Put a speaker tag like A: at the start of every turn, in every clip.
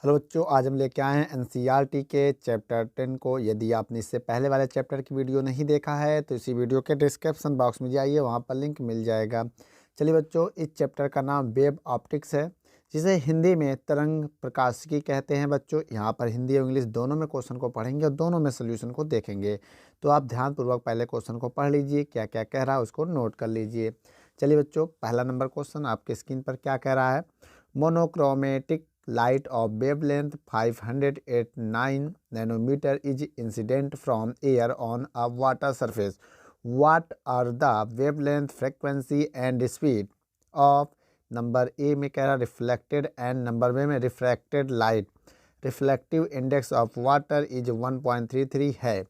A: Hello बच्चों, आज हम लेके आए हैं एनसीईआरटी के चैप्टर 10 को। यदि आपने इससे पहले वाले चैप्टर की वीडियो नहीं देखा है तो इसी वीडियो के डिस्क्रिप्शन बॉक्स में जाइए, वहाँ पर लिंक मिल जाएगा। चलिए बच्चों, इस चैप्टर का नाम वेव ऑप्टिक्स है, जिसे हिंदी में तरंग प्रकाशिकी कहते हैं। बच्चों, यहाँ पर हिंदी और इंग्लिश दोनों में क्वेश्चन को पढ़ेंगे और दोनों में सोल्यूशन को देखेंगे। तो आप ध्यानपूर्वक पहले क्वेश्चन को पढ़ लीजिए, क्या क्या कह रहा है उसको नोट कर लीजिए। चलिए बच्चों, पहला नंबर क्वेश्चन आपके स्क्रीन पर क्या कह रहा है। Monochromatic light of wavelength 589 nanometer is incident from air on a water surface. What are the wavelength, frequency and speed of number A में कह रहा रिफ्लेक्टेड एंड नंबर बी में refracted light. Reflective index of water is 1.33 है।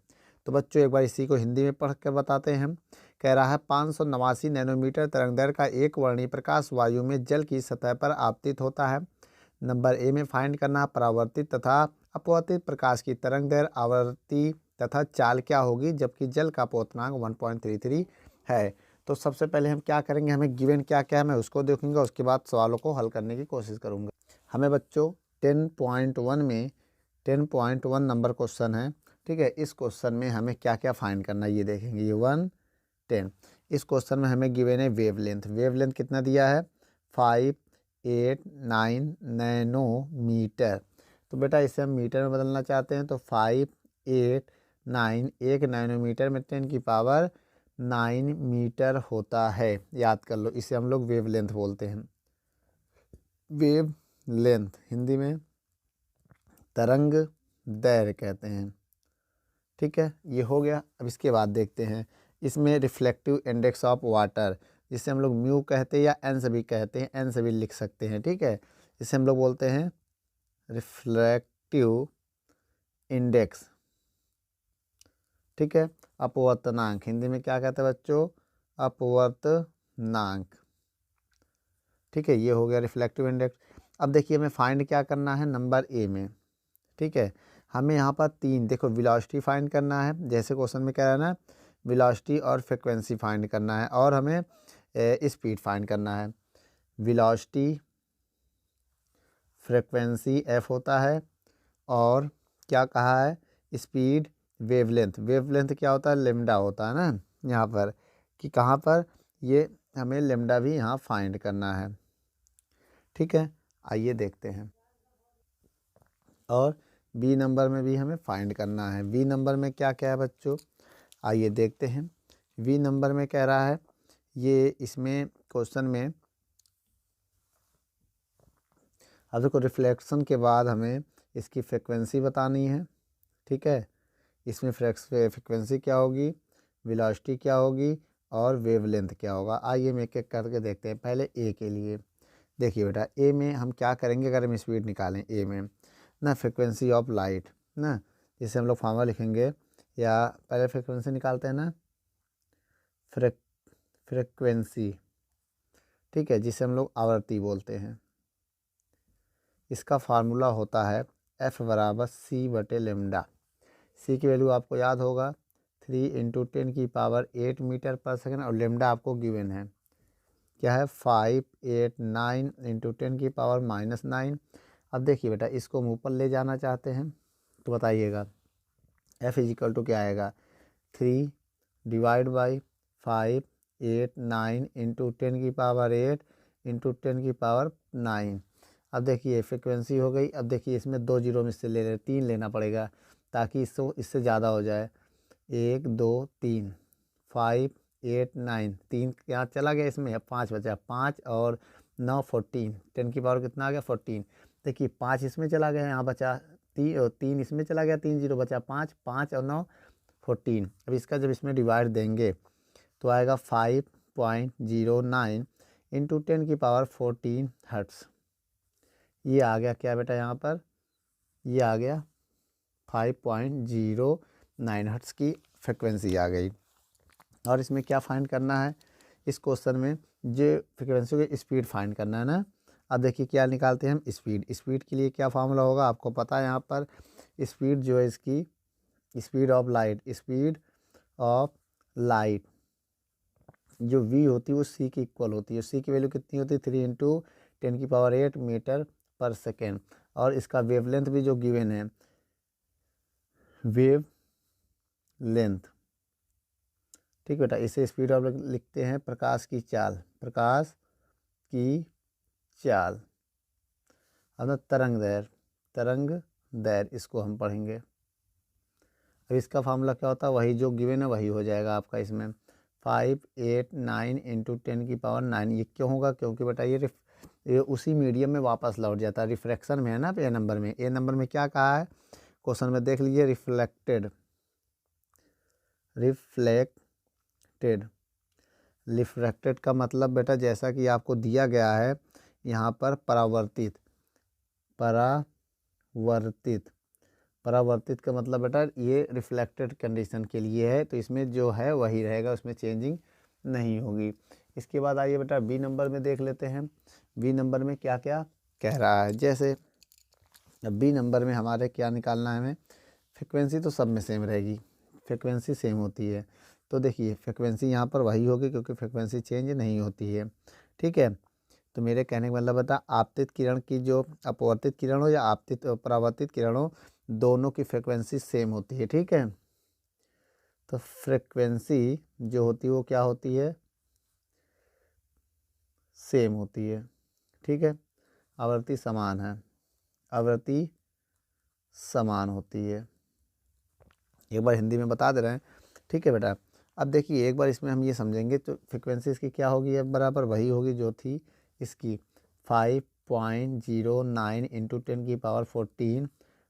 A: तो बच्चों, एक बार इसी को हिंदी में पढ़ कर बताते हैं। कह रहा है 589 नैनोमीटर तरंगदैर्घ्य का एक वर्णीय प्रकाश वायु में जल की सतह पर आपतित होता है। नंबर ए में फाइंड करना परावर्तित तथा अपवर्तित प्रकाश की तरंगदैर्घ्य, आवृत्ति तथा चाल क्या होगी, जबकि जल का अपवर्तनांक 1.33 है। तो सबसे पहले हम क्या करेंगे, हमें गिवन क्या क्या है मैं उसको देखूंगा, उसके बाद सवालों को हल करने की कोशिश करूंगा। हमें बच्चों 10.1 में 10.1 नंबर क्वेश्चन है, ठीक है। इस क्वेश्चन में हमें क्या क्या फाइंड करना है ये देखेंगे। ये 10 इस क्वेश्चन में हमें गिवन है वेवलेंथ। वेवलेंथ कितना दिया है, 589 नैनोमीटर। तो बेटा इसे हम मीटर में बदलना चाहते हैं, तो 589 एक नैनोमीटर में 10 की पावर 9 मीटर होता है। याद कर लो, इसे हम लोग वेवलेंथ बोलते हैं। वेव लेंथ हिंदी में तरंग दैर्घ्य कहते हैं, ठीक है। ये हो गया। अब इसके बाद देखते हैं, इसमें रिफ्लेक्टिव इंडेक्स ऑफ वाटर, जिसे हम लोग म्यू कहते हैं या एन से भी कहते हैं, एन से भी लिख सकते हैं, ठीक है। इसे हम लोग बोलते हैं रिफ्लेक्टिव इंडेक्स, ठीक है। अपवर्तनांक हिंदी में क्या कहते हैं बच्चों, अपवर्तनांक, ठीक है। ये हो गया रिफ्लेक्टिव इंडेक्स। अब देखिए हमें फाइंड क्या करना है नंबर ए में, ठीक है। हमें यहाँ पर तीन देखो वेलोसिटी फाइंड करना है, जैसे क्वेश्चन में कह रहा है ना, वेलोसिटी और फ्रिक्वेंसी फाइंड करना है, और हमें स्पीड फाइंड करना है। वेलोसिटी, फ्रिक्वेंसी एफ होता है, और क्या कहा है स्पीड, वेवलेंथ। वेवलेंथ क्या होता है, लेमडा होता है ना यहाँ पर, कि कहाँ पर ये हमें लेमडा भी यहाँ फाइंड करना है, ठीक है। आइए देखते हैं। और बी नंबर में भी हमें फाइंड करना है। बी नंबर में क्या क्या है बच्चों, आइए देखते हैं। बी नंबर में कह रहा है, ये इसमें क्वेश्चन में अब देखो रिफ्लेक्शन के बाद हमें इसकी फ्रिक्वेंसी बतानी है, ठीक है। इसमें फ्रिक्वेंसी क्या होगी, वेलोसिटी क्या होगी, और वेवलेंथ क्या होगा। आइए हम एक एक करके देखते हैं। पहले ए के लिए देखिए बेटा, ए में हम क्या करेंगे, अगर हम स्पीड निकालें ए में ना, फ्रिक्वेंसी ऑफ लाइट ना, जिसे हम लोग फार्मूला लिखेंगे, या पहले फ्रिक्वेंसी निकालते हैं ना, फ्रिक्वेंसी, ठीक है, जिसे हम लोग आवृत्ति बोलते हैं। इसका फार्मूला होता है एफ बराबर सी बटे लेमडा। सी की वैल्यू आपको याद होगा 3 × 10⁸ मीटर पर सेकेंड, और लेमडा आपको गिवन है क्या है, 589 × 10⁻⁻9। अब देखिए बेटा, इसको हम ऊपर ले जाना चाहते हैं, तो बताइएगा एफ इजिकल टू क्या आएगा, 3/589 × 10⁸ × 10⁹ अब देखिए फ्रिक्वेंसी हो गई। अब देखिए इसमें 2 जीरो में इससे ले रहे, 3 लेना पड़ेगा ताकि इससे ज़्यादा हो जाए। 1 2 3 589, 3 यहाँ चला गया, इसमें 5 बचा, 5 और 9 14, 10⁻ कितना आ गया 14। देखिए 5 इसमें चला गया, यहाँ बचा 3 इसमें चला गया, 3 जीरो बचा 5, 5 और 9 14। अब इसका जब इसमें डिवाइड देंगे तो आएगा 5.09 × 10⁻14 हर्ट्स। ये आ गया क्या बेटा, यहाँ पर ये आ गया 5.09 हर्ट्स की फ्रिक्वेंसी आ गई। और इसमें क्या फाइंड करना है, इस क्वेश्चन में जो फ्रिक्वेंसी की स्पीड फाइंड करना है ना। अब देखिए क्या निकालते हैं हम, स्पीड। स्पीड के लिए क्या फार्मूला होगा आपको पता है, यहाँ पर स्पीड जो है इसकी, speed of light, speed of light जो v होती है वो c की इक्वल होती है। c की वैल्यू कितनी होती है, 3 × 10⁸ मीटर पर सेकेंड। और इसका वेवलेंथ भी जो गिवन है, वेव लेंथ, ठीक बेटा, इसे स्पीड ऑफ लिखते हैं प्रकाश की चाल, प्रकाश की चाल। अब तरंग दैर्घ्य, तरंग दैर्घ्य इसको हम पढ़ेंगे। अब इसका फार्मूला क्या होता है, वही जो गिवन है वही हो जाएगा आपका इसमें 589 इंटू 10⁹ ये क्यों होगा, क्योंकि बेटा ये उसी मीडियम में वापस लौट जाता है, रिफ्रैक्शन में है ना। ए नंबर में, ए नंबर में क्या कहा है क्वेश्चन में, देख लीजिए, रिफ्लेक्टेड, रिफ्लेक्टेड, रिफ्रैक्टेड का मतलब बेटा जैसा कि आपको दिया गया है यहाँ पर परावर्तित, परावर्तित, परावर्तित का मतलब बेटा ये रिफ्लेक्टेड कंडीशन के लिए है, तो इसमें जो है वही रहेगा, उसमें चेंजिंग नहीं होगी। इसके बाद आइए बेटा बी नंबर में देख लेते हैं, बी नंबर में क्या क्या कह रहा है। जैसे अब बी नंबर में हमारे क्या निकालना है हमें, फ्रिक्वेंसी तो सब में सेम रहेगी, फ्रिक्वेंसी सेम होती है, तो देखिए फ्रिक्वेंसी यहाँ पर वही होगी क्योंकि फ्रिक्वेंसी चेंज नहीं होती है, ठीक है। तो मेरे कहने का मतलब बता, आपतित किरण की जो अपवर्तित किरण हो या आपतित परावर्तित किरण हो, दोनों की फ्रिक्वेंसी सेम होती है, ठीक है। तो फ्रिक्वेंसी जो होती है वो क्या होती है, सेम होती है, ठीक है। आवृत्ति समान है, आवृत्ति समान होती है, एक बार हिंदी में बता दे रहे हैं, ठीक है बेटा। अब देखिए एक बार इसमें हम ये समझेंगे तो फ्रिक्वेंसी इसकी क्या होगी, अब बराबर वही होगी जो थी इसकी 5.09 इंटू 10⁻14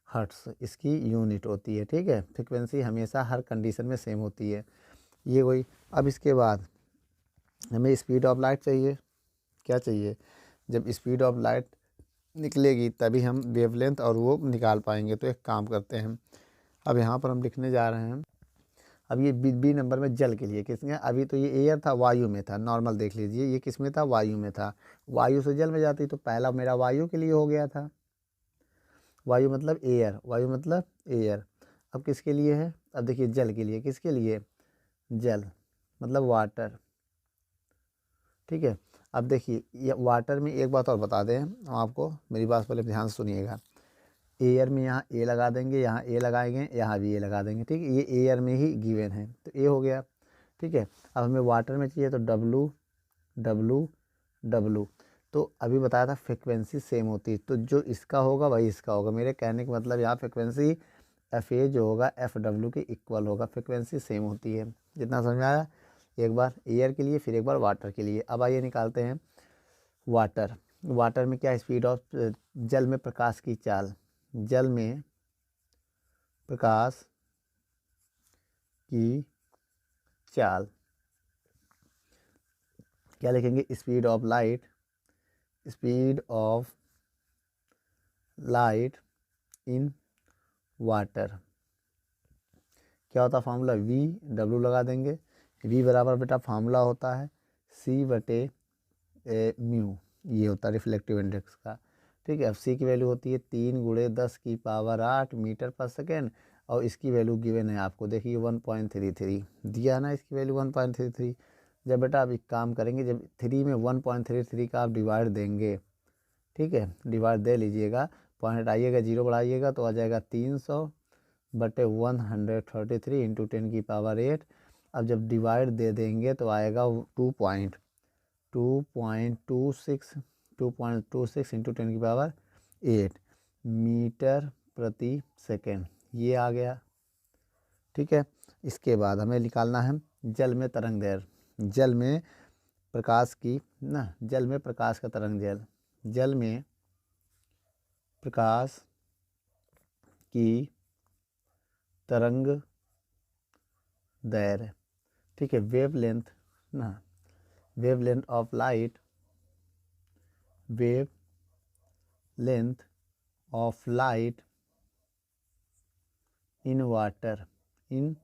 A: हर्ट्स इसकी यूनिट होती है, ठीक है। फ्रिक्वेंसी हमेशा हर कंडीशन में सेम होती है, ये वही। अब इसके बाद हमें स्पीड ऑफ लाइट चाहिए, क्या चाहिए, जब स्पीड ऑफ लाइट निकलेगी तभी हम वेवलेंथ और वो निकाल पाएंगे। तो एक काम करते हैं, अब यहाँ पर हम लिखने जा रहे हैं, अब ये बी नंबर में जल के लिए किसमें, अभी तो ये एयर था, वायु में था, नॉर्मल देख लीजिए, ये किस में था, वायु में था, वायु से जल में जाती, तो पहला मेरा वायु के लिए हो गया था, वायु मतलब एयर, वायु मतलब एयर। अब किसके लिए है, अब देखिए जल के लिए, किसके लिए, जल मतलब वाटर, ठीक है। अब देखिए ये वाटर में एक बात और बता दें हम आपको, मेरी बात पहले ध्यान से सुनिएगा, एयर में यहाँ ए लगा देंगे, यहाँ ए लगाएंगे, यहाँ भी ए लगा देंगे, ठीक है, ये एयर में ही गिवन है तो ए हो गया, ठीक है। अब हमें वाटर में चाहिए तो डब्लू डब्लू डब्लू, तो अभी बताया था फ्रिक्वेंसी सेम होती है, तो जो इसका होगा वही इसका होगा, मेरे कहने का मतलब यहाँ फ्रिक्वेंसी एफ ए जो होगा एफ डब्लू के इक्वल होगा, फ्रिक्वेंसी सेम होती है। जितना समझ में आया, एक बार एयर के लिए फिर एक बार वाटर के लिए। अब आइए निकालते हैं वाटर, वाटर में क्या स्पीड ऑफ, जल में प्रकाश की चाल, जल में प्रकाश की चाल, क्या लिखेंगे, speed of light, speed of light in water, क्या होता है फार्मूला, वी डब्लू लगा देंगे, वी बराबर बेटा फार्मूला होता है सी बटे म्यू, ये होता है रिफ्लेक्टिव इंडेक्स का, ठीक है। अब सी की वैल्यू होती है 3 × 10⁸ मीटर पर सेकेंड, और इसकी वैल्यू गिवन है आपको, देखिए 1.33 दिया है ना, इसकी वैल्यू 1.33। जब बेटा आप एक काम करेंगे, जब 3 में 1.33 का आप डिवाइड देंगे, ठीक है, डिवाइड दे लीजिएगा, पॉइंट आइएगा, जीरो बढ़ाइएगा तो आ जाएगा 300/133 इंटू 10⁸8। अब जब डिवाइड दे देंगे तो आएगा 2.26 इंटू 10⁸8 मीटर प्रति सेकेंड, ये आ गया, ठीक है। इसके बाद हमें निकालना है जल में तरंग दैर्घ्य, जल में प्रकाश की ना, जल में प्रकाश का तरंग दैर्घ्य, जल में प्रकाश की तरंग दैर्घ्य, ठीक है, वेवलेंथ ना, wavelength of light, wavelength of light in water, in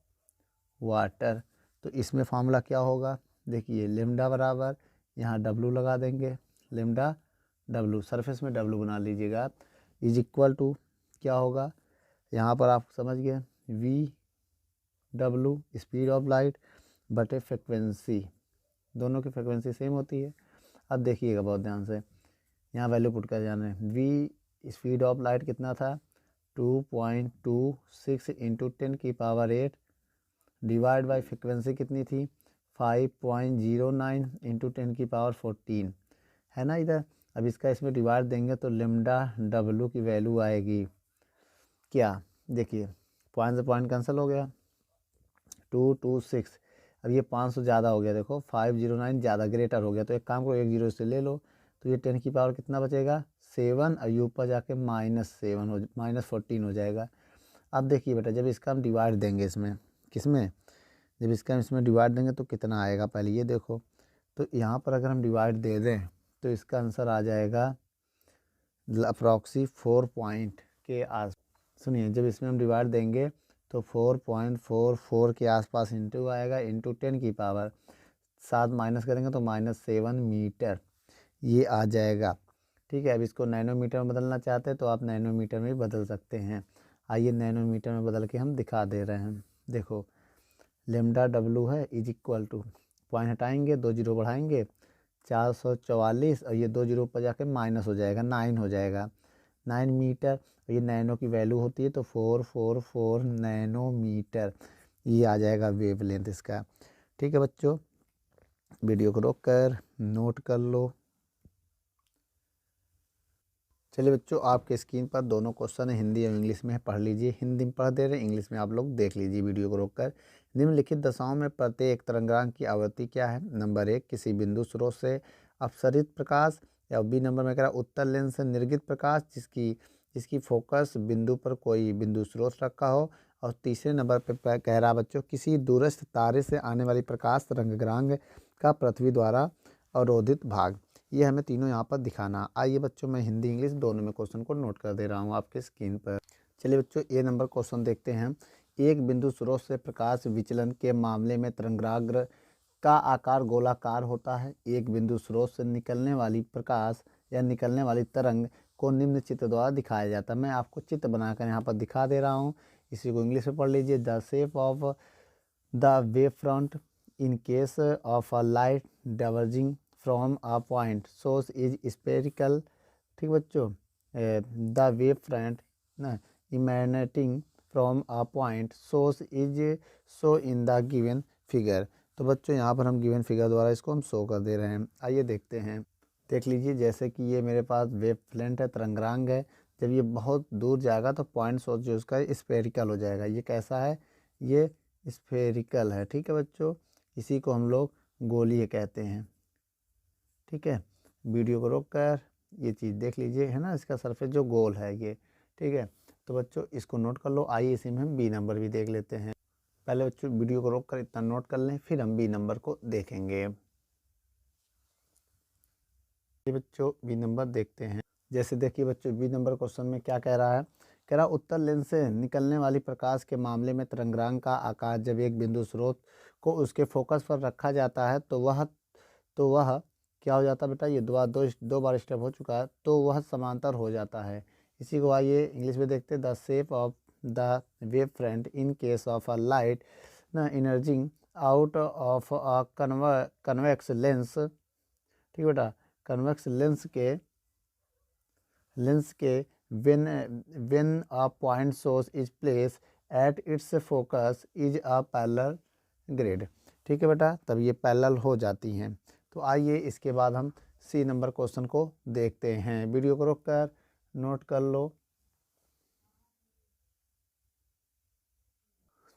A: water. तो इसमें फार्मूला क्या होगा, देखिए लेमडा बराबर, यहाँ डब्लू लगा देंगे, लेमडा डब्लू, सरफेस में डब्लू बना लीजिएगा, इज इक्वल टू क्या होगा, यहाँ पर आप समझ गए, V W speed of light बटे फ्रिक्वेंसी, दोनों की फ्रिक्वेंसी सेम होती है। अब देखिएगा बहुत ध्यान से, यहाँ वैल्यू पुट कर जाना है, वी स्पीड ऑफ लाइट कितना था 2.26 इंटू 10⁸ डिवाइड बाई फ्रिक्वेंसी कितनी थी 5.09 इंटू 10⁻14 है ना इधर। अब इसका इसमें डिवाइड देंगे तो लेमडा डब्लू की वैल्यू आएगी क्या, देखिए पॉइंट से पॉइंट कैंसिल हो गया 226। अब ये 500 ज़्यादा हो गया, देखो 509 ज़्यादा ग्रेटर हो गया, तो एक काम करो एक जीरो से ले लो, तो ये 10⁻ कितना बचेगा 7 और ऊपर जाके -7 हो -14 हो जाएगा। अब देखिए बेटा जब इसका हम डिवाइड देंगे इसमें किसमें, जब इसका हम इसमें डिवाइड देंगे तो कितना आएगा पहले ये देखो। तो यहाँ पर अगर हम डिवाइड दे दें तो इसका आंसर आ जाएगा अप्रॉक्सी 4 पॉइंट के आस, सुनिए जब इसमें हम डिवाइड देंगे तो 4.44 के आसपास इंटू आएगा इंटू 10⁻, 7 माइनस करेंगे तो -7 मीटर ये आ जाएगा। ठीक है, अब इसको नैनोमीटर में बदलना चाहते हैं तो आप नैनोमीटर में भी बदल सकते हैं। आइए नैनोमीटर में बदल के हम दिखा दे रहे हैं। देखो लेमडा डब्लू है इज इक्वल टू, पॉइंट हटाएंगे 2 जीरो बढ़ाएंगे 444 और ये 2 जीरो पर जाके माइनस हो जाएगा 9 हो जाएगा 9 मीटर। ये नैनो की वैल्यू होती है तो 444 नैनोमीटर ये आ जाएगा वेव लेंथ इसका। ठीक है बच्चों, वीडियो को रोक कर नोट कर लो। चलिए बच्चों आपके स्क्रीन पर दोनों क्वेश्चन हिंदी और इंग्लिश में है, पढ़ लीजिए। हिंदी में पढ़ दे रहे हैं, इंग्लिश में आप लोग देख लीजिए वीडियो को रोककर। निम्नलिखित दशाओं में प्रत्येक तरंगांक की आवृत्ति क्या है। नंबर 1 किसी बिंदु स्रोत से अपसरित प्रकाश, या बी नंबर में कह रहा उत्तर लेंस से निर्गत प्रकाश जिसकी फोकस बिंदु पर कोई बिंदु स्रोत रखा हो। और तीसरे नंबर पर कह रहा बच्चों किसी दूरस्थ तारे से आने वाली प्रकाश तरंगांक का पृथ्वी द्वारा अवरोधित भाग। ये हमें तीनों यहाँ पर दिखाना। आइए बच्चों मैं हिंदी इंग्लिश दोनों में क्वेश्चन को नोट कर दे रहा हूँ आपके स्क्रीन पर। चलिए बच्चों ए नंबर क्वेश्चन देखते हैं। एक बिंदु स्रोत से प्रकाश विचलन के मामले में तरंगाग्र का आकार गोलाकार होता है। एक बिंदु स्रोत से निकलने वाली प्रकाश या निकलने वाली तरंग को निम्न चित्र द्वारा दिखाया जाता है। मैं आपको चित्र बनाकर यहाँ पर दिखा दे रहा हूँ, इसी को इंग्लिश में पढ़ लीजिए। The shape of the wave front in case of a light diverging from a point source is spherical. ठीक बच्चों, द वेव फ्रंट ना emanating from a point source is show in the given figure. तो बच्चों यहाँ पर हम given figure द्वारा इसको हम शो कर दे रहे हैं। आइए देखते हैं, देख लीजिए जैसे कि ये मेरे पास वेव फ्रंट है, तरंगांग है। जब ये बहुत दूर जाएगा तो पॉइंट सोर्स जो उसका स्पेरिकल हो जाएगा। ये कैसा है, ये स्फेरिकल है। ठीक है बच्चों, इसी को हम लोग गोलीय कहते हैं। ठीक है, वीडियो को रोक कर ये चीज़ देख लीजिए, है ना, इसका सरफेस जो गोल है ये। ठीक है, तो बच्चों इसको नोट कर लो। आइए इसी में हम बी नंबर भी देख लेते हैं। पहले बच्चों वीडियो को रोक कर इतना नोट कर लें, फिर हम बी नंबर को देखेंगे। ये बच्चों बी नंबर देखते हैं। जैसे देखिए बच्चों बी नंबर क्वेश्चन में क्या कह रहा है, कह रहा उत्तर लेंस से निकलने वाली प्रकाश के मामले में तरंगांक का आकार जब एक बिंदु स्रोत को उसके फोकस पर रखा जाता है तो वह क्या हो जाता है बेटा, ये दो बार स्टेप हो चुका है, तो वह समांतर हो जाता है। इसी को आइए इंग्लिश में देखते हैं। The shape of the wave front in case of a light न emerging out of a convex lens. ठीक बेटा, कन्वेक्स लेंस के when a point source is placed at its focus is a parallel grid। ठीक है बेटा, तब ये parallel हो जाती हैं। तो आइए इसके बाद हम सी नंबर क्वेश्चन को देखते हैं। वीडियो को रोक कर नोट कर लो।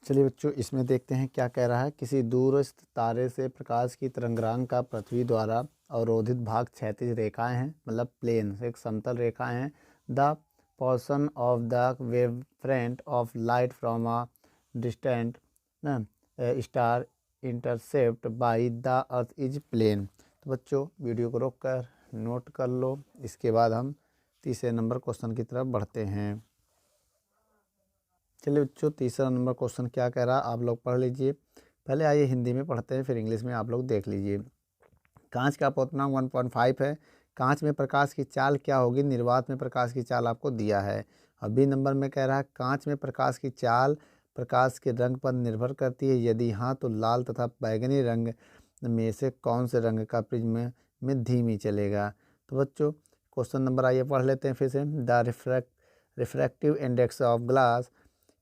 A: चलिए बच्चों इसमें देखते हैं क्या कह रहा है। किसी दूरस्थ तारे से प्रकाश की तरंगांक का पृथ्वी द्वारा अवरोधित भाग क्षैतिज रेखाएं हैं, मतलब प्लेन एक समतल रेखाएं हैं। The portion of the wave front of light from a distant star intercept by the earth is plane. तो बच्चों वीडियो को रोक कर नोट कर लो। इसके बाद हम तीसरे नंबर क्वेश्चन की तरफ बढ़ते हैं। चलिए बच्चों तीसरा नंबर क्वेश्चन क्या कह रहा है आप लोग पढ़ लीजिए। पहले आइए हिंदी में पढ़ते हैं, फिर इंग्लिश में आप लोग देख लीजिए। कांच का अपवर्तनांक 1.5 है। कांच में प्रकाश की चाल क्या होगी, निर्वात में प्रकाश की चाल आपको दिया है। और बी नंबर में कह रहा है कांच में प्रकाश की चाल प्रकाश के रंग पर निर्भर करती है, यदि हाँ तो लाल तथा बैगनी रंग में से कौन से रंग का प्रिज्म में धीमी चलेगा। तो बच्चों क्वेश्चन नंबर आइए पढ़ लेते हैं फिर से। The refractive index of glass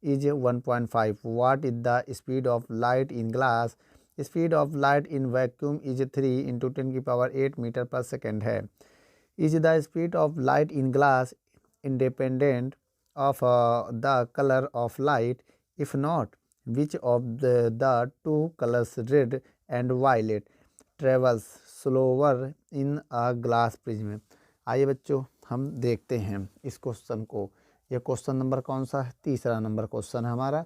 A: is 1.5। What is the speed of light in glass? Speed of light in vacuum is 3 into 10⁸ metre per second है। Is the speed of light in glass independent of the colour of light? If not, which of the two colours red and violet travels slower in a glass prism? आइए बच्चों हम देखते हैं इस question को। यह question number कौन सा है? तीसरा नंबर क्वेश्चन है हमारा।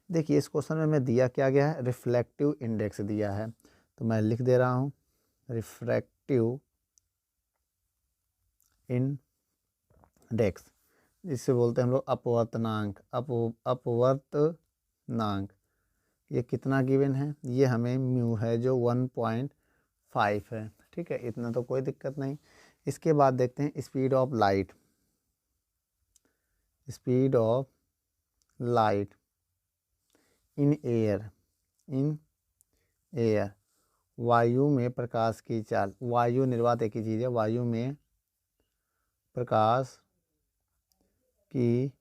A: देखिए इस क्वेश्चन में मैं दिया क्या गया है, रिफ्लेक्टिव इंडेक्स दिया है, तो मैं लिख दे रहा हूँ रिफ्रैक्टिव इंडेक्स, जिससे बोलते हैं हम लोग अपवर्तनांक। अपवर्तनांक ये कितना गिवन है? ये हमें म्यू है जो 1.5 है। ठीक है, इतना तो कोई दिक्कत नहीं। इसके बाद देखते हैं speed of light. Speed of light in air, in air, वायु में प्रकाश की चाल। वायु निर्वात एक ही चीज़ है, वायु में प्रकाश की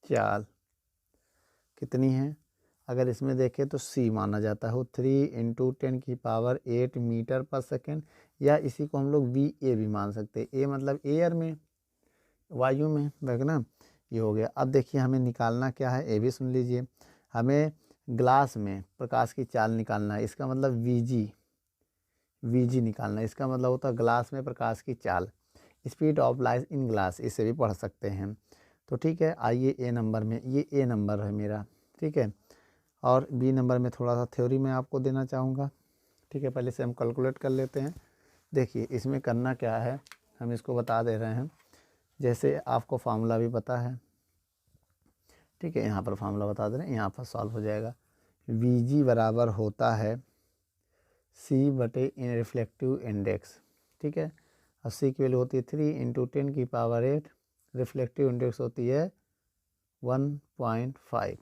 A: चाल कितनी है? अगर इसमें देखें तो c माना जाता है, 3 इंटू 10⁸ मीटर पर सेकेंड, या इसी को हम लोग VA भी मान सकते हैं। ए मतलब एयर में, वायु में, देख ना, ये हो गया। अब देखिए हमें निकालना क्या है, ये भी सुन लीजिए। हमें ग्लास में प्रकाश की चाल निकालना है, इसका मतलब VG निकालना है। इसका मतलब होता है ग्लास में प्रकाश की चाल। Speed of light in glass, इसे भी पढ़ सकते हैं। तो ठीक है, आइए ए नंबर में, ये ए नंबर है मेरा। ठीक है, और बी नंबर में थोड़ा सा थ्योरी मैं आपको देना चाहूँगा। ठीक है, पहले से हम कैलकुलेट कर लेते हैं। देखिए इसमें करना क्या है, हम इसको बता दे रहे हैं। जैसे आपको फार्मूला भी पता है, ठीक है, यहाँ पर फार्मूला बता दे रहे हैं, यहाँ पर सॉल्व हो जाएगा। VG बराबर होता है C/इन रिफ्लेक्टिव इंडेक्स। ठीक है, और C की वैल्यू होती है 3 इंटू 10⁸। रिफ्लेक्टिव इंडेक्स होती है 1.5।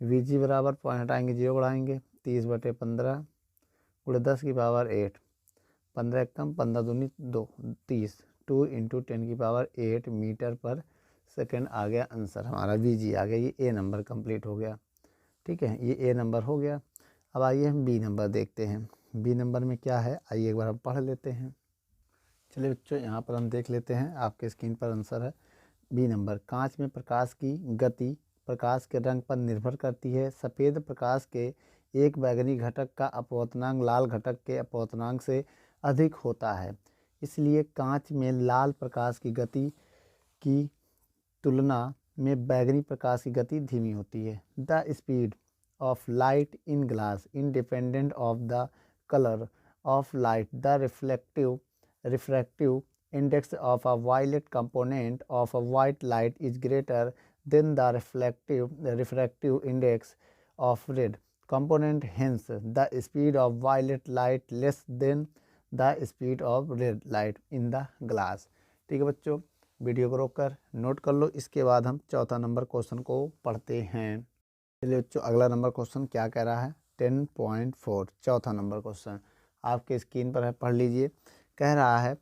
A: VG बराबर पॉइंट हटाएंगे, 0 बढ़ाएंगे, 30/15 गुणे 10⁸। 15 कम 15 दूनी 2, 30, 2 इंटू 10⁸ मीटर पर सेकेंड आ गया आंसर हमारा। VG आ गया। ये ए नंबर कंप्लीट हो गया। ठीक है, ये ए नंबर हो गया। अब आइए हम बी नंबर देखते हैं। बी नंबर में क्या है, आइए एक बार हम पढ़ लेते हैं। चलिए बच्चों यहाँ पर हम देख लेते हैं, आपके स्क्रीन पर आंसर है। बी नंबर, कांच में प्रकाश की गति प्रकाश के रंग पर निर्भर करती है। सफ़ेद प्रकाश के एक बैगनी घटक का अपवर्तनांक लाल घटक के अपवर्तनांक से अधिक होता है, इसलिए कांच में लाल प्रकाश की गति की तुलना में बैगनी प्रकाश की गति धीमी होती है। The speed of light in glass independent of the colour of light. The refractive index of a violet component of a white light is greater than the refractive index of red component. Hence, the speed of violet light less than the speed of red light in the glass. ठीक है बच्चों, video को रोककर note कर लो। इसके बाद हम चौथा नंबर क्वेश्चन को पढ़ते हैं। चलिए बच्चों, अगला नंबर क्वेश्चन क्या कह रहा है? 10.4 चौथा नंबर क्वेश्चन आपके स्क्रीन पर है, पढ़ लीजिए। कह रहा है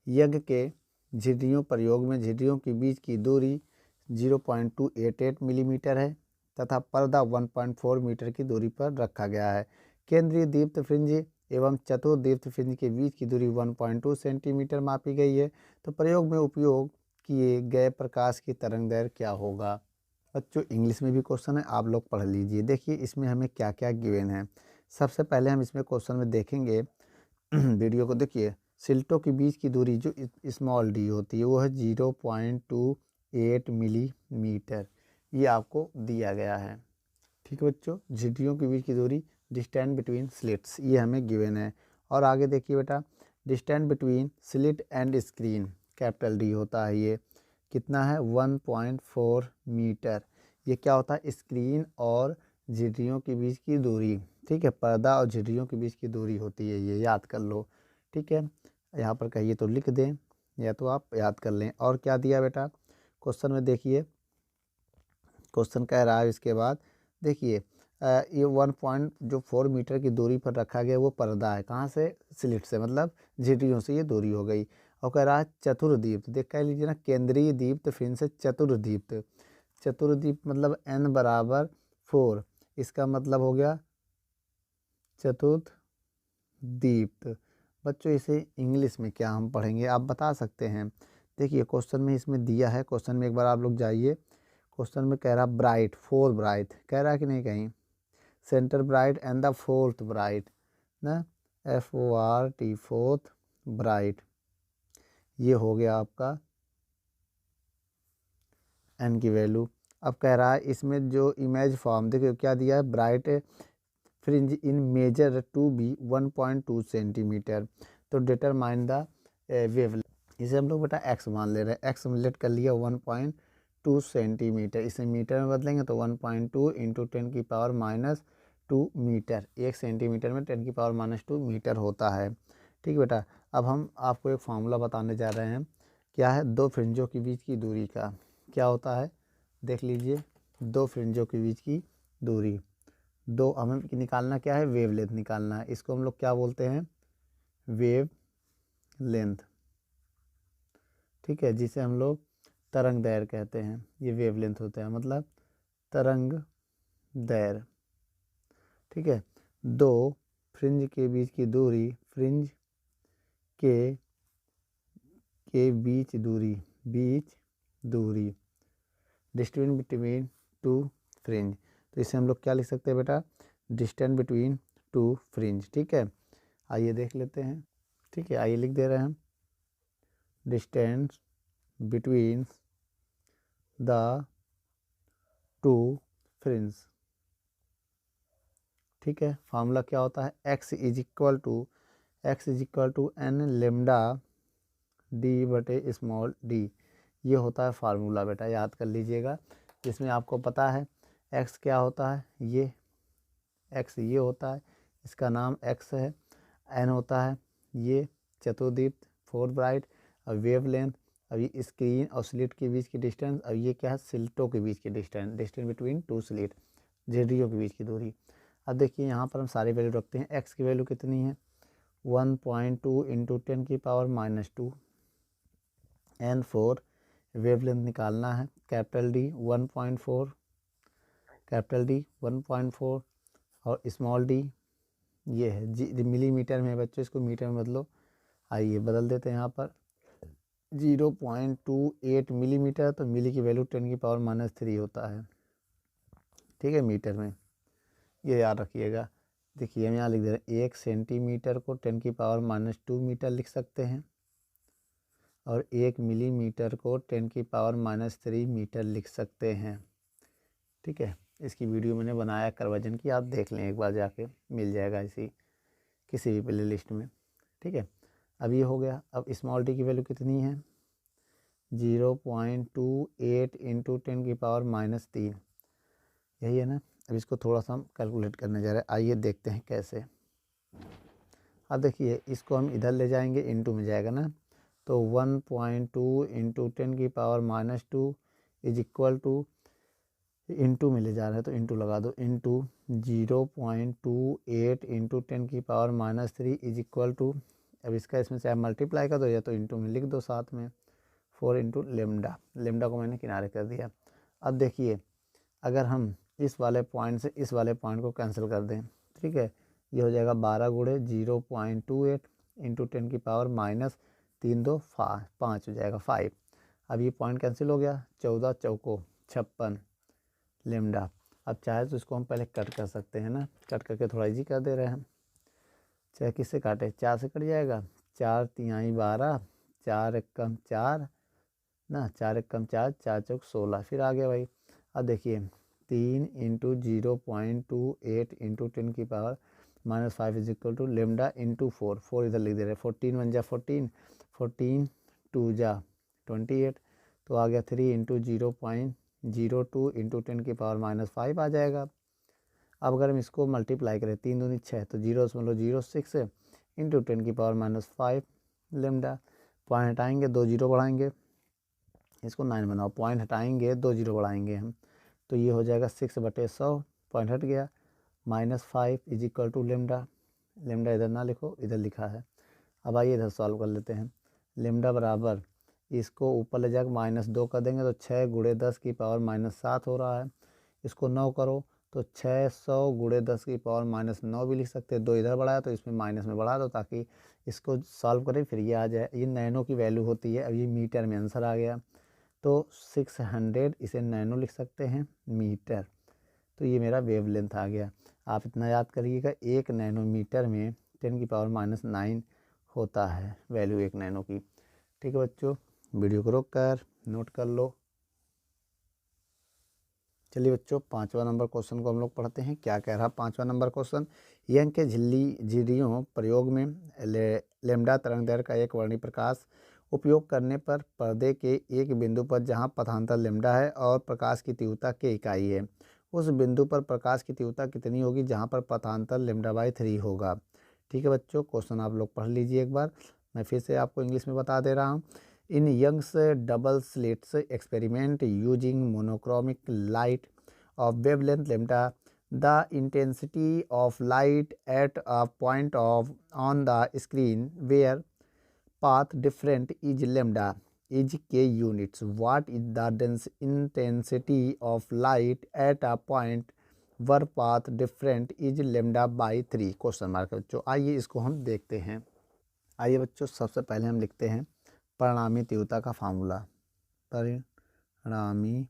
A: यज्ञ के झिर्रियों प्रयोग में झिर्रियों के बीच की दूरी 0.288 मिलीमीटर है तथा पर्दा 1.4 मीटर की दूरी पर रखा गया है। केंद्रीय दीप्त फ्रिंज एवं चतुर दीप्त फ्रिंज के बीच की दूरी 1.2 सेंटीमीटर मापी गई है। तो प्रयोग में उपयोग किए गए प्रकाश की तरंग दैर्घ्य क्या होगा? बच्चों इंग्लिश में भी क्वेश्चन है, आप लोग पढ़ लीजिए। देखिए इसमें हमें क्या क्या गिवन है। सबसे पहले हम इसमें क्वेश्चन में देखेंगे वीडियो को देखिए। सिल्टों के बीच की दूरी जो स्मॉल डी होती है वो है 0.28 मिलीमीटर, ये आपको दिया गया है। ठीक है बच्चों, झिर्रियों के बीच की दूरी डिस्टेंस बिटवीन स्लिट्स, ये हमें गिवन है। और आगे देखिए बेटा, distance between slit and screen capital D होता है, ये कितना है? 1.4 मीटर। ये क्या होता है? स्क्रीन और झिर्रियों के बीच की दूरी। ठीक है, पर्दा और झिर्रियों के बीच की दूरी होती है, ये याद कर लो। ठीक है, यहाँ पर कहिए तो लिख दें या तो आप याद कर लें। और क्या दिया बेटा क्वेश्चन में? देखिए क्वेश्चन कह रहा है, इसके बाद देखिए ये 1.4 मीटर की दूरी पर रखा गया वो पर्दा है। कहाँ से? स्लिट से, मतलब झिर्रियों से ये दूरी हो गई। और कह रहा है चतुर्दीप्त। देख कह लीजिए ना, केंद्रीय दीप्त फिर से चतुर्दीप्त। चतुर्दीप्त मतलब n बराबर 4, इसका मतलब हो गया चतुर्थ दीप्त। बच्चों इसे इंग्लिश में क्या हम पढ़ेंगे, आप बता सकते हैं। देखिए क्वेश्चन में इसमें दिया है, क्वेश्चन में एक बार आप लोग जाइए। क्वेश्चन में कह रहा ब्राइट, 4 ब्राइट कह रहा है कि नहीं कहीं, centre bright and the fourth bright ना, FORT फोर्थ ब्राइट। ये हो गया आपका n की वैल्यू। अब कह रहा है इसमें जो इमेज फॉर्म देखिए क्या दिया है, bright fringe in measure to be 1.2 centimetre. तो डिटरमाइन द वेव, इसे हम लोग बेटा x मान ले रहे हैं। x लेट कर लिया 1.2 सेंटीमीटर, इसे मीटर में बदलेंगे तो 1.2 इंटू 10 की पावर माइनस 2 मीटर। 1 सेंटीमीटर में 10 की पावर माइनस 2 मीटर होता है। ठीक बेटा, अब हम आपको एक फार्मूला बताने जा रहे हैं। क्या है, दो फ्रिंजों के बीच की दूरी का क्या होता है, देख लीजिए। दो फ्रिंजों के बीच की दूरी, दो हमें निकालना क्या है, वेव लेंथ निकालना है। इसको हम लोग क्या बोलते हैं, वेव लेंथ। ठीक है, जिसे हम लोग तरंग दैर्घ्य कहते हैं। ये वेव लेंथ होता है, मतलब तरंग दैर्घ्य। ठीक है, दो फ्रिंज के बीच की दूरी, फ्रिंज के बीच दूरी डिस्टेंस बिटवीन टू फ्रिंज। तो इसे हम लोग क्या लिख सकते हैं बेटा, डिस्टेंस बिटवीन टू फ्रिंज। ठीक है, आइए देख लेते हैं। ठीक है, आइए लिख दे रहे हैं, distance between the two fringe. ठीक है, फार्मूला क्या होता है, x is equal to n lambda D बटे स्मॉल डी। ये होता है फार्मूला बेटा, याद कर लीजिएगा। जिसमें आपको पता है x क्या होता है, ये x ये होता है, इसका नाम x है। n होता है ये चतुर्दीप्त, फोर्थ ब्राइट। और वेव लेंथ, अब ये स्क्रीन और स्लिट के बीच की डिस्टेंस। और ये क्या है, स्लिटों के बीच की distance, distance between two slit, झिर्रियों के बीच की दूरी। अब देखिए यहाँ पर हम सारी वैल्यू रखते हैं। x की वैल्यू कितनी है, 1.2 इंटू 10 की पावर माइनस 2। एन 4 वेवलेंथ निकालना है, कैपिटल D 1.4, कैपिटल D 1.4 और स्मॉल d ये है जी मिलीमीटर में। बच्चों इसको मीटर में बदलो, आइए बदल देते हैं। यहाँ पर 0.28 मिलीमीटर, तो मिली की वैल्यू 10 की पावर माइनस 3 होता है। ठीक है, मीटर में, ये याद रखिएगा। देखिए हम यहाँ लिख दे रहे हैं, 1 सेंटीमीटर को 10 की पावर माइनस 2 मीटर लिख सकते हैं, और 1 मिलीमीटर को 10 की पावर माइनस 3 मीटर लिख सकते हैं। ठीक है, इसकी वीडियो मैंने बनाया कर वजन की, आप देख लें एक बार जाके, मिल जाएगा इसी किसी भी प्ले लिस्ट में। ठीक है, अब ये हो गया। अब स्मॉल डी की वैल्यू कितनी है, 0.28 इंटू 10 की पावर माइनस 3, यही है ना। अब इसको थोड़ा सा हम कैलकुलेट करने जा रहे हैं, आइए देखते हैं कैसे। अब देखिए इसको हम इधर ले जाएंगे, इंटू में जाएगा ना, तो 1.2 इंटू 10 की power minus 2 is equal to, into में ले जा रहे हैं तो इंटू लगा दो, इंटू 0.28 इंटू 10 की power minus 3 is equal to, अब इसका इसमें से आप मल्टीप्लाई कर दो या तो इंटू में लिख दो साथ में, 4 इंटू लेमडा। लेमडा को मैंने किनारे कर दिया। अब देखिए अगर हम इस वाले पॉइंट से इस वाले पॉइंट को कैंसिल कर दें, ठीक है, ये हो जाएगा 12 गुणे 0.28 इंटू 10 की पावर माइनस 3 2 5 हो जाएगा 5। अब ये पॉइंट कैंसिल हो गया, 14 चौको 56 लेमडा। अब चाहे तो इसको हम पहले कट कर सकते हैं ना, कट करके थोड़ा इजी कर दे रहे हैं। चाहे किससे काटे, 4 से कट जाएगा, 4 तिहाई 12, 4 एकम 4 ना, 4 एकम 4, 4 चौक 16, फिर आ गया भाई। अब देखिए 3 इंटू 0.28 इंटू 10 की power minus 5 is equal to lambda into 4, 4 इधर लिख दे रहे हैं, 14 1 जा 14, 14 2 जा 28, तो आ गया 3 इंटू 0.02 इंटू 10 की पावर माइनस 5 आ जाएगा। अब अगर हम इसको मल्टीप्लाई करें, 3 दूनी 6, तो 0.06 इंटू 10 की पावर माइनस 5 लेमडा। पॉइंट हटाएंगे, 2 जीरो बढ़ाएंगे, इसको 9 बनाओ, पॉइंट हटाएंगे 2 जीरो बढ़ाएंगे हम, तो ये हो जाएगा 6/100, पॉइंट हट गया, minus 5 is equal to lambda. Lambda इधर ना लिखो, इधर लिखा है। अब आइए इधर सॉल्व कर लेते हैं। लेमडा बराबर इसको ऊपर ले जाकर -2 कर देंगे तो 6 × 10 की पावर -7 हो रहा है। इसको 9 करो तो 600 × 10 की पावर -9 भी लिख सकते हैं। 2 इधर बढ़ाया तो इसमें माइनस में बढ़ा दो ताकि इसको सॉल्व करें फिर ये आ जाए। ये नैनो की वैल्यू होती है। अब ये मीटर में आंसर आ गया तो 600 इसे नैनो लिख सकते हैं मीटर। तो ये मेरा वेवलेंथ आ गया। आप इतना याद करिएगा 1 नैनोमीटर में 10 की पावर -9 होता है वैल्यू 1 नैनो की। ठीक है बच्चों, वीडियो को रोक कर नोट कर लो। चलिए बच्चों 5वां नंबर क्वेश्चन को हम लोग पढ़ते हैं। क्या कह रहा 5वां नंबर क्वेश्चन, यंग के झिल्लियों प्रयोग में लेमडा तरंगदैर्घ्य का एक वर्णीय प्रकाश उपयोग करने पर पर्दे के एक बिंदु पर जहां पथांतर लेमडा है और प्रकाश की तीव्रता के इकाई है, उस बिंदु पर प्रकाश की तीव्रता कितनी होगी जहां पर पथांतर लेमडा/3 होगा। ठीक है बच्चों, क्वेश्चन आप लोग पढ़ लीजिए एक बार। मैं फिर से आपको इंग्लिश में बता दे रहा हूँ। In Young's double slits experiment using monochromatic light of wavelength lambda, the intensity of light at a point on the screen where path different is lambda is k units. What is the intensity of light at a point where path different is lambda/3? Question mark बच्चों। आइए इसको हम देखते हैं। आइए बच्चों सबसे पहले हम लिखते हैं परिणामी तीव्रता का फार्मूला। परिणामी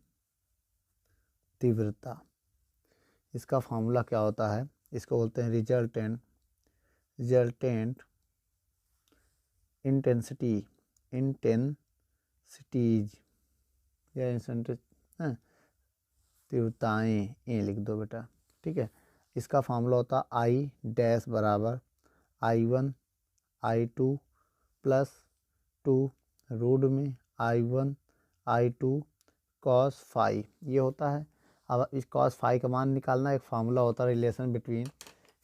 A: तीव्रता, इसका फार्मूला क्या होता है? इसको बोलते हैं रिजल्टेंट इंटेंसिटीज या तीव्रताएँ ए लिख दो बेटा। ठीक है, इसका फार्मूला होता है आई डैश बराबर I1 I2 + 2 रूट में I1 I2 cos phi ये होता है। अब इस cos phi का मान निकालना, एक फार्मूला होता है relation between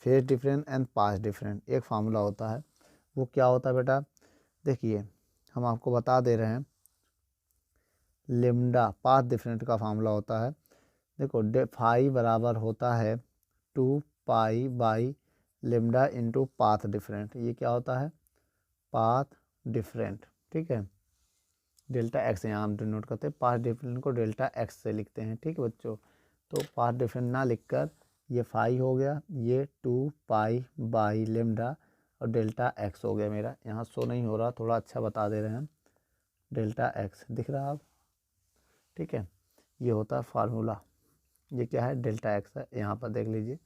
A: phase difference and path difference, एक फार्मूला होता है। वो क्या होता है बेटा? देखिए हम आपको बता दे रहे हैं। लेमडा पाथ डिफरेंस का फार्मूला होता है। देखो फाई बराबर होता है 2π/λ इंटू पाथ डिफरेंट। ये क्या होता है? Path different. ठीक है, डेल्टा एक्स यहाँ हम डिनोट करते हैं, पाथ डिफरेंट को डेल्टा एक्स से लिखते हैं। ठीक है बच्चों, तो पाथ डिफरेंट ना लिखकर ये फाई हो गया, ये 2π/λ और डेल्टा एक्स हो गया मेरा। यहाँ शो नहीं हो रहा, थोड़ा अच्छा बता दे रहे हैं। डेल्टा एक्स दिख रहा है आप? ठीक है, ये होता है फार्मूला। ये क्या है? डेल्टा एक्स है। यहाँ पर देख लीजिए,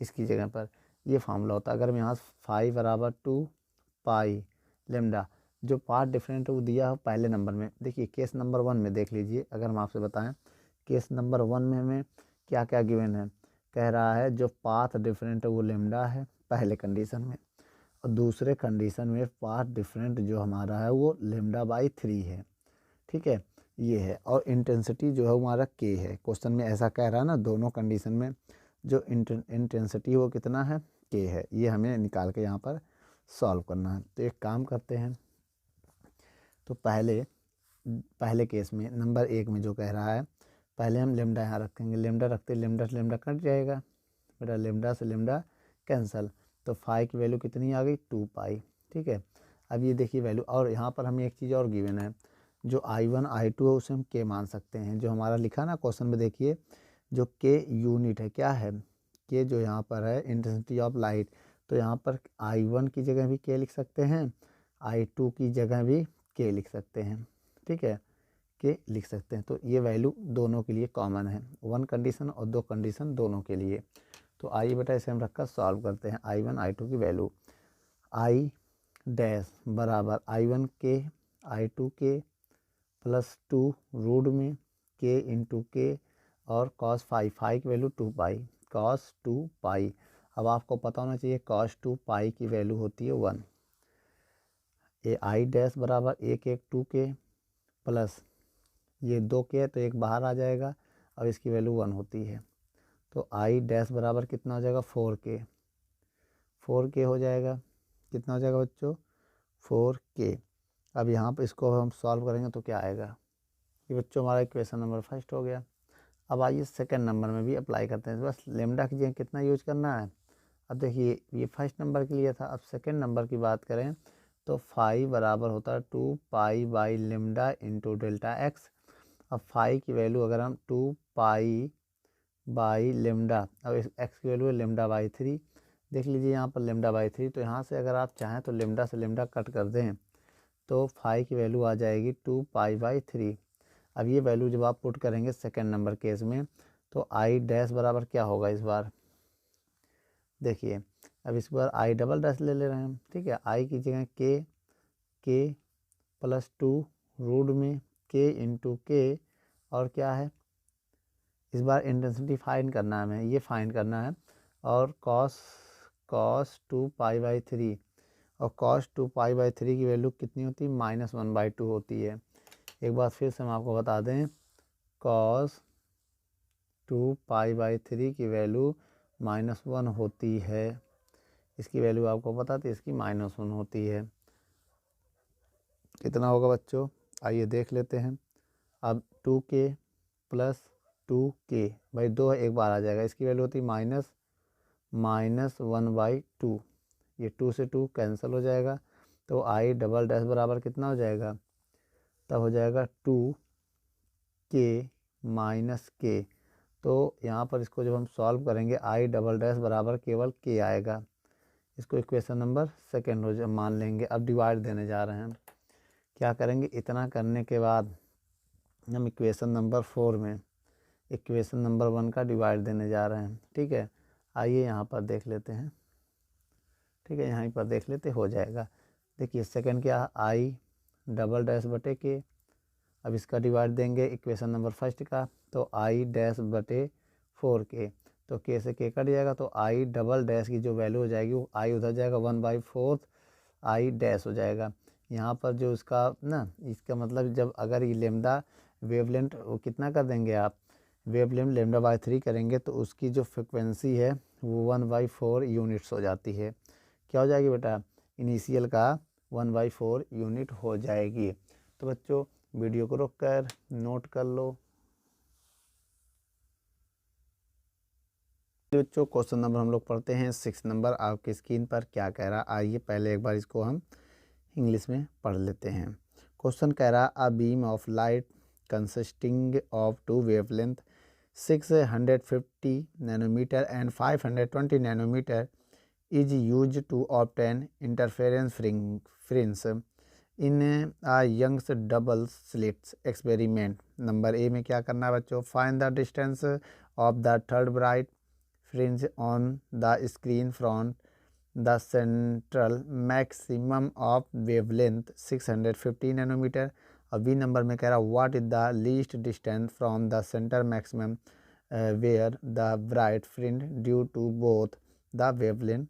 A: इसकी जगह पर ये फार्मूला होता है। अगर मैं यहाँ फाई बराबर 2π/λ, जो पाथ डिफरेंट वो दिया है पहले नंबर में। देखिए केस नंबर 1 में देख लीजिए। अगर हम आपसे बताएं केस नंबर 1 में हमें क्या क्या गिवन है, कह रहा है जो पाथ डिफरेंट है वो लेमडा है पहले कंडीशन में, और दूसरे कंडीशन में पाथ डिफरेंट जो हमारा है वो λ/3 है। ठीक है, ये है। और इंटेंसिटी जो है हमारा के है। क्वेश्चन में ऐसा कह रहा है ना, दोनों कंडीशन में जो इंटेंसिटी वो कितना है? के है। ये हमें निकाल के यहाँ पर सॉल्व करना है। तो एक काम करते हैं, तो पहले केस में नंबर 1 में जो कह रहा है, पहले हम लेमडा यहाँ रखेंगे। लेमडा रखते लेमडा से लेमडा कट जाएगा बेटा, लेमडा से लेमडा कैंसल। तो फाई की वैल्यू कितनी आ गई? 2π। ठीक है, अब ये देखिए वैल्यू। और यहाँ पर हमें एक चीज़ और गिवन है, जो I1 I2 है उसे हम के मान सकते हैं। जो हमारा लिखा ना क्वेश्चन में, देखिए जो के यूनिट है क्या है? के जो यहाँ पर है इंटेंसिटी ऑफ लाइट, तो यहाँ पर I1 की जगह भी के लिख सकते हैं, I2 की जगह भी के लिख सकते हैं। ठीक है, के लिख सकते हैं। तो ये वैल्यू दोनों के लिए कॉमन है, 1 कंडीशन और 2 कंडीशन दोनों के लिए। तो आइए बेटा इसे हम रखकर सॉल्व करते हैं। I1 I2 की वैल्यू, I डैश बराबर I1 के I2 के +2 रूट में के इंटू के और cos फाई की वैल्यू 2π, cos 2π। अब आपको पता होना चाहिए cos 2π की वैल्यू होती है 1। ये I डैश बराबर 2 के प्लस ये 2 के है तो एक बाहर आ जाएगा, अब इसकी वैल्यू 1 होती है। तो I डैश बराबर कितना हो जाएगा? 4k हो जाएगा। कितना हो जाएगा बच्चों? 4k। अब यहाँ पर इसको हम सॉल्व करेंगे तो क्या आएगा? ये बच्चों हमारा इक्वेशन नंबर 1 हो गया। अब आइए सेकंड नंबर में भी अप्लाई करते हैं। बस लेमडा की जगह कितना यूज करना है? अब देखिए ये 1st नंबर के लिए था। अब सेकंड नंबर की बात करें तो फाई बराबर होता है 2 pi by lambda into delta x. अब फाई की वैल्यू अगर हम 2 पाई बाई लेमडा, अब इस एक्स की वैल्यू है लेमडा बाई 3। देख लीजिए यहाँ पर लेमडा बाई 3, तो यहाँ से अगर आप चाहें तो लेमडा से लेमडा कट कर दें तो फाई की वैल्यू आ जाएगी 2 पाई बाई 3। अब ये वैल्यू जब आप पुट करेंगे सेकेंड नंबर केस में तो आई डैश बराबर क्या होगा इस बार, देखिए अब इस बार आई डबल डैश ले रहे हैं हम, ठीक है। आई की जगह के प्लस 2 रूट में के इंटू के, और क्या है इस बार इंटेंसिटी फाइंड करना है हमें, ये फाइंड करना है। और कॉस 2 पाई बाई 3, और कॉस 2 पाई बाई 3 की वैल्यू कितनी होती है, -1/2 होती है। एक बार फिर से हम आपको बता दें, कॉस 2 पाई बाई 3 की वैल्यू -1 होती है। इसकी वैल्यू आपको पता थी, इसकी -1 होती है। कितना होगा बच्चों, आइए देख लेते हैं। अब 2k प्लस 2k भाई 2 एक बार आ जाएगा, इसकी वैल्यू होती है -1/2। ये 2 से 2 कैंसिल हो जाएगा, तो आई डबल डैश बराबर कितना हो जाएगा, तब हो जाएगा 2k माइनस के। तो यहाँ पर इसको जब हम सॉल्व करेंगे आई डबल डैश बराबर केवल k आएगा। इसको इक्वेशन नंबर सेकेंड हो मान लेंगे। अब डिवाइड देने जा रहे हैं, क्या करेंगे, इतना करने के बाद हम इक्वेशन नंबर 4 में इक्वेशन नंबर 1 का डिवाइड देने जा रहे हैं, ठीक है। आइए यहाँ पर देख लेते हैं, ठीक है, यहाँ पर देख लेते हो जाएगा। देखिए सेकंड क्या, आई डबल डैश बटे के। अब इसका डिवाइड देंगे इक्वेशन नंबर फर्स्ट का, तो आई डैश बटे 4k, तो k से k कट जाएगा, तो आई डबल डैश की जो वैल्यू हो जाएगी वो आई उधर जाएगा 1/4 आई डैश हो जाएगा। यहाँ पर जो इसका ना, इसका मतलब जब अगर ये लेमडा वेवलेंथ वो कितना कर देंगे आप, वेवलेंथ लेमडा बाई 3 करेंगे तो उसकी जो फ्रिक्वेंसी है वो 1/4 यूनिट्स हो जाती है। क्या हो जाएगी बेटा, इनिशियल का 1/4 यूनिट हो जाएगी। तो बच्चों वीडियो को रोक कर नोट कर लो। बच्चों क्वेश्चन नंबर हम लोग पढ़ते हैं 6 नंबर, आपकी स्क्रीन पर क्या कह रहा, आइए पहले एक बार इसको हम इंग्लिश में पढ़ लेते हैं। क्वेश्चन कह रहा, a beam of light consisting of 2 wavelength 650 nanometre and 520 nanometre is used to obtain interference fringe in a Young's double slits experiment। Number A में क्या करना है बच्चों, find the distance of the third bright fringe on the screen from the central maximum of wavelength 650 nanometre. और B number में कह रहा what is the least distance from the centre maximum where the bright fringe due to both the wavelength.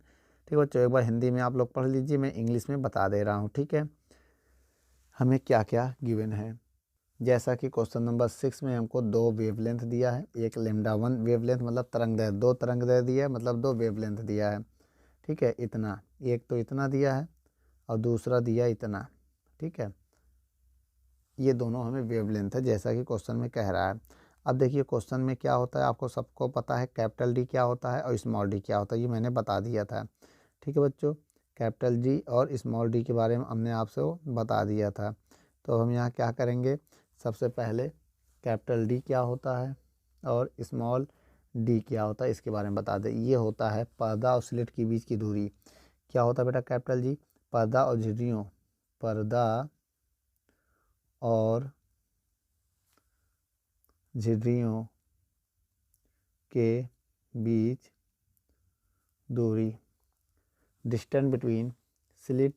A: ठीक है बच्चों, एक बार हिंदी में आप लोग पढ़ लीजिए, मैं इंग्लिश में बता दे रहा हूँ, ठीक है। हमें क्या क्या गिवन है, जैसा कि क्वेश्चन नंबर 6 में हमको 2 वेवलेंथ दिया है, एक लेमडा 1 वेवलेंथ मतलब तरंगदैर्घ्य, 2 तरंगदैर्घ्य दिया है मतलब 2 वेवलेंथ दिया है, ठीक है। इतना, एक तो इतना दिया है और दूसरा दिया इतना, ठीक है। ये दोनों हमें वेवलेंथ है जैसा कि क्वेश्चन में कह रहा है। अब देखिए क्वेश्चन में क्या होता है, आपको सबको पता है कैपिटल डी क्या होता है और स्मॉल डी क्या होता है, ये मैंने बता दिया था, ठीक है बच्चों। कैपिटल जी और स्मॉल डी के बारे में हमने आपसे बता दिया था। तो हम यहाँ क्या करेंगे, सबसे पहले कैपिटल डी क्या होता है और स्मॉल डी क्या होता है इसके बारे में बता दें। ये होता है पर्दा और स्लिट के बीच की दूरी। क्या होता है बेटा कैपिटल जी, पर्दा और झिर्रियों, पर्दा और झिर्रियों के बीच दूरी, distance between slit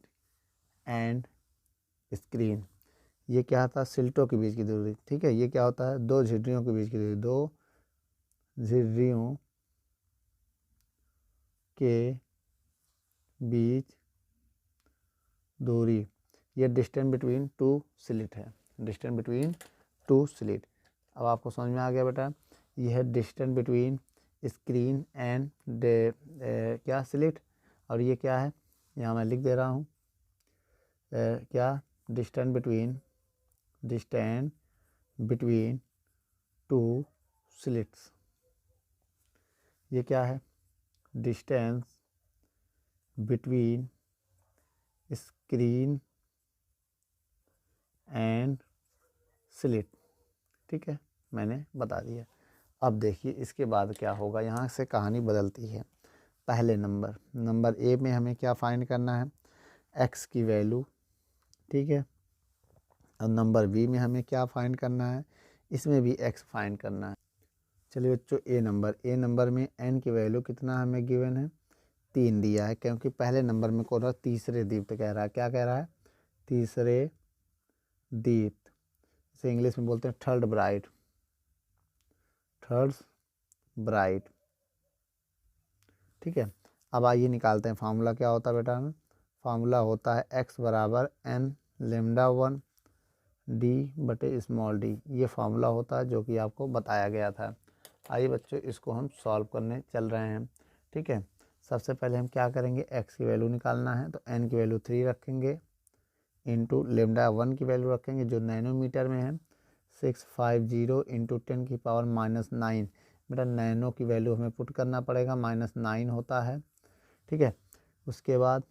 A: and screen. ये क्या था, स्लिटों के बीच की दूरी, ठीक है। ये क्या होता है, 2 झिर्रियों के बीच की दूरी, 2 झिर्रियों के बीच दूरी। ये डिस्टेंस बिटवीन 2 स्लिट है, डिस्टेंस बिटवीन 2 स्लिट। अब आपको समझ में आ गया बेटा, ये है डिस्टेंस बिटवीन स्क्रीन एंड क्या स्लिट। और ये क्या है, यहाँ मैं लिख दे रहा हूँ क्या, डिस्टेंस बिटवीन 2 स्लिट्स। ये क्या है, distance between screen and slit. ठीक है, मैंने बता दिया। अब देखिए इसके बाद क्या होगा, यहाँ से कहानी बदलती है। पहले नंबर ए में हमें क्या फाइंड करना है, एक्स की वैल्यू। ठीक है, और नंबर बी में हमें क्या फाइंड करना है, इसमें भी एक्स फाइंड करना है। चलिए बच्चों, ए नंबर में एन की वैल्यू कितना हमें गिवन है, 3 दिया है, क्योंकि पहले नंबर में कौन रहा, तीसरे दीप्त कह रहा है। क्या कह रहा है, तीसरे दीप्त, इसे इंग्लिश में बोलते हैं थर्ड ब्राइट, थर्ड ब्राइट। ठीक है, अब आइए निकालते हैं फार्मूला। क्या होता है बेटा, फार्मूला होता है एक्स बराबर एन लेमडा 1 डी बटे स्मॉल डी। ये फार्मूला होता है जो कि आपको बताया गया था। आइए बच्चों, इसको हम सॉल्व करने चल रहे हैं। ठीक है, सबसे पहले हम क्या करेंगे, एक्स की वैल्यू निकालना है, तो एन की वैल्यू 3 रखेंगे, इंटू लेमडा 1 की वैल्यू रखेंगे जो नैनोमीटर में है, 650 इंटू 10⁻⁹। बेटा नैनो की वैल्यू हमें पुट करना पड़ेगा, -9 होता है। ठीक है, उसके बाद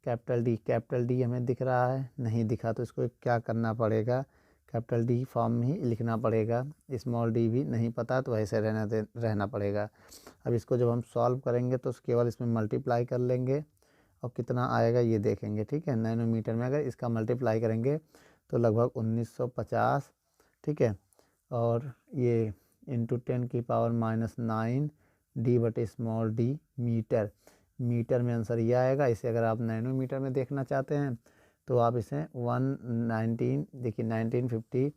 A: कैपिटल डी हमें दिख रहा है, नहीं दिखा तो इसको क्या करना पड़ेगा, कैपिटल डी फॉर्म में ही लिखना पड़ेगा। स्मॉल डी भी नहीं पता तो ऐसे रहना पड़ेगा। अब इसको जब हम सॉल्व करेंगे तो केवल इसमें मल्टीप्लाई कर लेंगे और कितना आएगा ये देखेंगे। ठीक है, नैनोमीटर में अगर इसका मल्टीप्लाई करेंगे तो लगभग 1950। ठीक है, और ये इंटू 10⁻⁹ डी बटे स्मॉल डी मीटर में आंसर ये आएगा। इसे अगर आप नैनोमीटर में देखना चाहते हैं तो आप इसे 119 देखिए 1950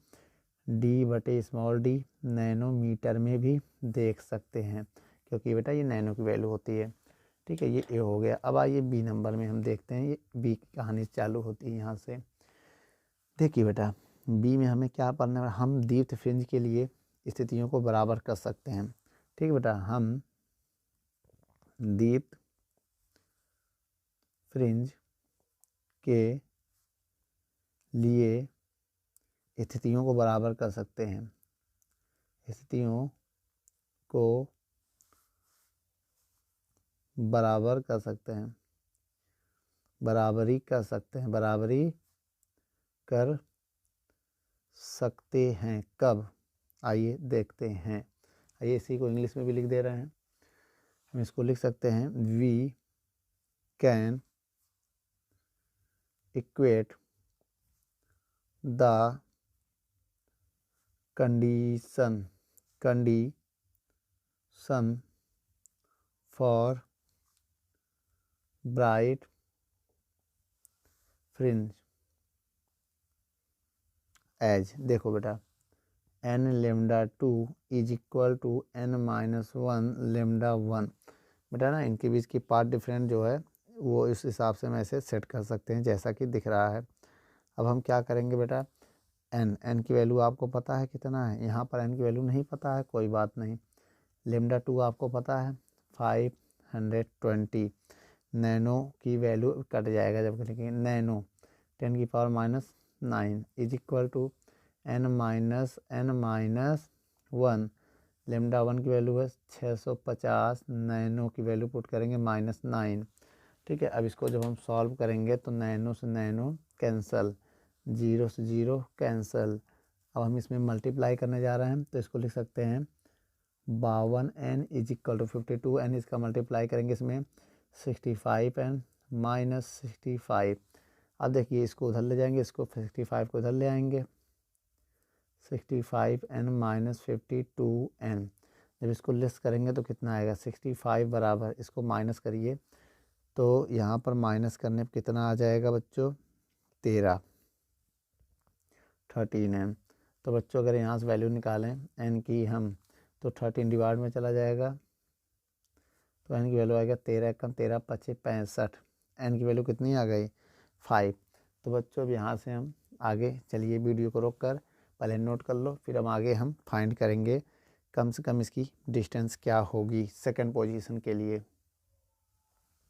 A: डी बटे स्मॉल डी नैनोमीटर में भी देख सकते हैं, क्योंकि बेटा ये नैनो की वैल्यू होती है। ठीक है, ये ए हो गया। अब आइए बी नंबर में हम देखते हैं, ये बी की कहानी चालू होती है यहाँ से। देखिए बेटा, बी में हमें क्या पढ़ना है, हम दीप्त फ्रिंज के लिए स्थितियों को बराबर कर सकते हैं। ठीक है बेटा, हम दीप्त फ्रिंज के लिए स्थितियों को बराबर कर सकते हैं, स्थितियों को बराबर कर सकते हैं, बराबरी कर सकते हैं, बराबरी कर सकते हैं कब, आइए देखते हैं। आइए इसी को इंग्लिश में भी लिख दे रहे हैं, हम इसको लिख सकते हैं, we can equate the condition for bright fringe as. देखो बेटा, n lambda 2 is equal to n-1 lambda 1। बेटा ना इनके बीच की पार्ट डिफरेंट जो है वो इस हिसाब से हम ऐसे सेट कर सकते हैं जैसा कि दिख रहा है। अब हम क्या करेंगे बेटा, n की वैल्यू आपको पता है कितना है, यहाँ पर n की वैल्यू नहीं पता है, कोई बात नहीं। लेमडा 2 आपको पता है 520, नैनो की वैल्यू कट जाएगा जब लिखेंगे nano 10⁻⁹ is equal to n-1 lambda 1 की वैल्यू है 650, नैनो की वैल्यू पुट करेंगे -9। ठीक है, अब इसको जब हम सॉल्व करेंगे तो नैनो से नैनो कैंसल, 0 से 0 कैंसल। अब हम इसमें मल्टीप्लाई करने जा रहे हैं तो इसको लिख सकते हैं 52n is equal to 52n, इसका मल्टीप्लाई करेंगे इसमें 65n -65। अब देखिए इसको उधर ले जाएंगे, इसको 65 को उधर ले आएंगे, 65n -52n। जब इसको लेस करेंगे तो कितना आएगा, 65 बराबर, इसको माइनस करिए तो यहाँ पर माइनस करने पर कितना आ जाएगा बच्चों, 13n। तो बच्चों अगर यहाँ से वैल्यू निकालें n की हम तो 13 डिवाइड में चला जाएगा, तो n की वैल्यू आएगा 13 कम 13 25 65, n की वैल्यू कितनी आ गई 5। तो बच्चों अब यहाँ से हम आगे चलिए वीडियो को रोक कर पहले नोट कर लो, फिर हम आगे हम फाइंड करेंगे कम से कम इसकी डिस्टेंस क्या होगी सेकंड पोजीशन के लिए।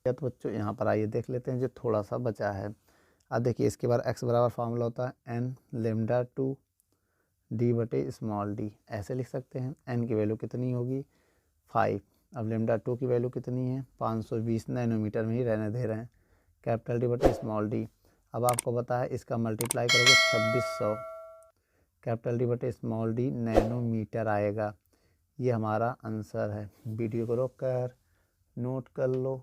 A: तो बच्चों यहाँ पर आइए देख लेते हैं जो थोड़ा सा बचा है। अब देखिए इसके बाद x बराबर फार्मूला होता है n लेमडा 2 डी बटे स्मॉल डी, ऐसे लिख सकते हैं। n की वैल्यू कितनी होगी 5, अब लेमडा 2 की वैल्यू कितनी है 520 नैनोमीटर में ही रहने दे रहे हैं, कैपिटल डी बटे स्मॉल डी। अब आपको पता है इसका मल्टीप्लाई करोगे 2600 कैपिटल डी बटे स्मॉल डी नैनोमीटर आएगा। ये हमारा आंसर है। वीडियो को रोक कर नोट कर लो।